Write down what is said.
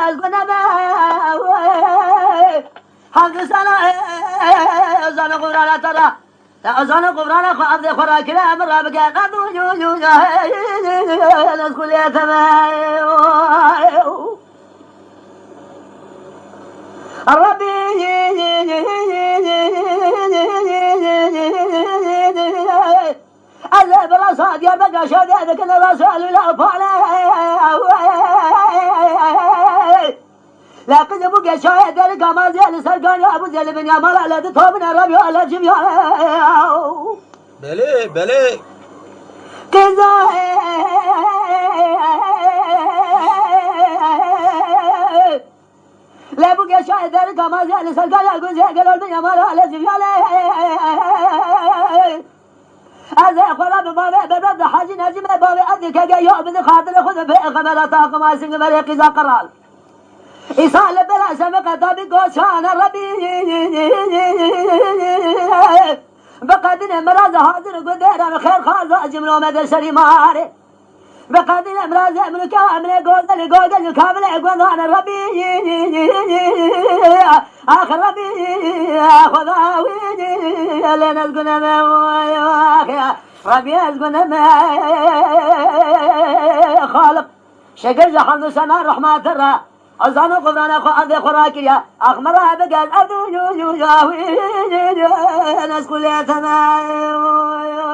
از گناه حمد سنا ازان قرآن ترى ازان قرآن خو عبد خورا كلام رب قد وجو نسكل يا ربي أذهب الأصاد يا بقى شهادتك أن الرسول لا فعلا لكن يبقى شاهد ذلك ما زال سرقان يا أبو زل بن يامال على دطوبنا ربي على جميع بله بله كذا لا بقى شاهد ذلك ما زال سرقان يا أبو زل بن يامال على جميع از خلا به بابه بدد حاجی نجم بابه ادی که یا بده خاطر خود به قبل طاقم اسنگ بر قضا قرال ایصال بلا سبق تابي گوشان ربی بقدر امراض حاضر قدر خیر خاز جملو مد سری ماره بقدر امراض امرك امر گوزل کامل گوزان ربی آخر ربي خذاوي لنا القنا ما ربي القنا ما خالق شقل حمد سنا رحمة ترى أزان قبران أخو عبد خراكيا أخمرها بقال أبدو ياوي ناس كلها تمام